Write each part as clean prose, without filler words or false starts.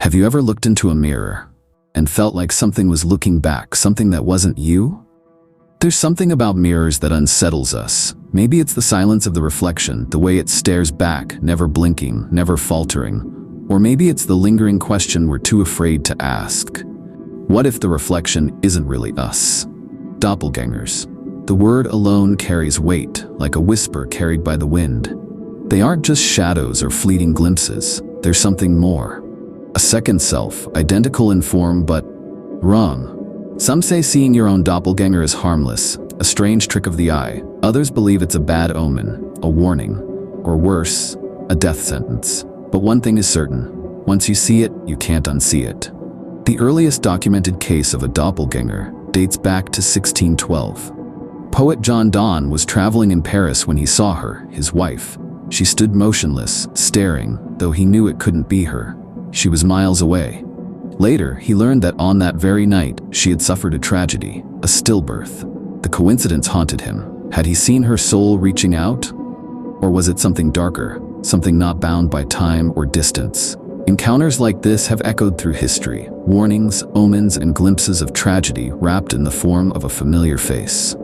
Have you ever looked into a mirror and felt like something was looking back, something that wasn't you? There's something about mirrors that unsettles us. Maybe it's the silence of the reflection, the way it stares back, never blinking, never faltering. Or maybe it's the lingering question we're too afraid to ask. What if the reflection isn't really us? Doppelgangers. The word alone carries weight, like a whisper carried by the wind. They aren't just shadows or fleeting glimpses. There's something more. A second self, identical in form but wrong. Some say seeing your own doppelganger is harmless, a strange trick of the eye. Others believe it's a bad omen, a warning, or worse, a death sentence. But one thing is certain, once you see it, you can't unsee it. The earliest documented case of a doppelganger dates back to 1612. Poet John Donne was traveling in Paris when he saw her, his wife. She stood motionless, staring, though he knew it couldn't be her. She was miles away. Later, he learned that on that very night, she had suffered a tragedy, a stillbirth. The coincidence haunted him. Had he seen her soul reaching out? Or was it something darker, something not bound by time or distance? Encounters like this have echoed through history, warnings, omens, and glimpses of tragedy wrapped in the form of a familiar face.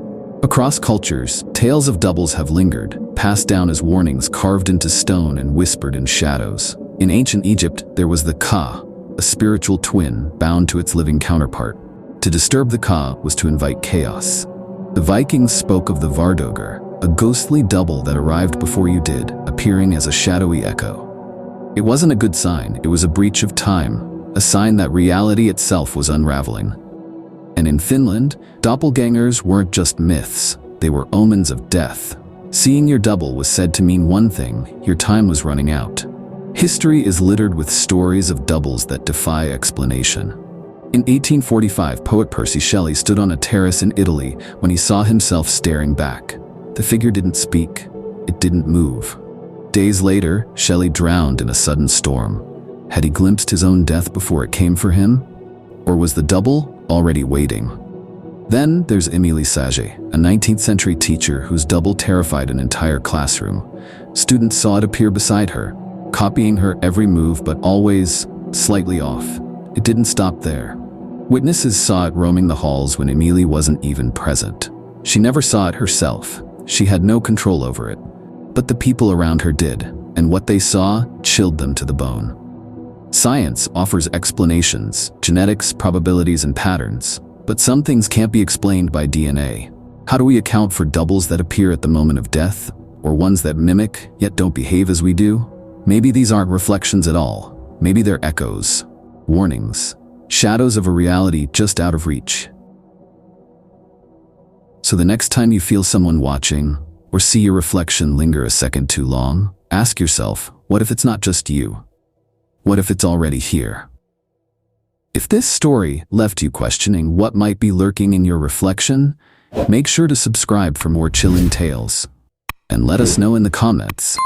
Across cultures, tales of doubles have lingered, passed down as warnings carved into stone and whispered in shadows. In ancient Egypt, there was the Ka, a spiritual twin bound to its living counterpart. To disturb the Ka was to invite chaos. The Vikings spoke of the Vardoger, a ghostly double that arrived before you did, appearing as a shadowy echo. It wasn't a good sign, it was a breach of time, a sign that reality itself was unraveling. And in Finland, doppelgangers weren't just myths, they were omens of death. Seeing your double was said to mean one thing: your time was running out. History is littered with stories of doubles that defy explanation. In 1845, poet Percy Shelley stood on a terrace in Italy when he saw himself staring back. The figure didn't speak, it didn't move. Days later, Shelley drowned in a sudden storm. Had he glimpsed his own death before it came for him? Or was the double already waiting? Then there's Émilie Saget, a 19th century teacher whose double terrified an entire classroom. Students saw it appear beside her, copying her every move but always slightly off. It didn't stop there. Witnesses saw it roaming the halls when Émilie wasn't even present. She never saw it herself. She had no control over it. But the people around her did, and what they saw chilled them to the bone. Science offers explanations, genetics, probabilities, and patterns, but some things can't be explained by DNA. How do we account for doubles that appear at the moment of death, or ones that mimic yet don't behave as we do? Maybe these aren't reflections at all. Maybe they're echoes, warnings, shadows of a reality just out of reach. So the next time you feel someone watching, or see your reflection linger a second too long, ask yourself, what if it's not just you? What if it's already here? If this story left you questioning what might be lurking in your reflection, make sure to subscribe for more chilling tales. And let us know in the comments,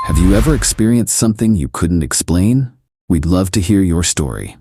have you ever experienced something you couldn't explain? We'd love to hear your story.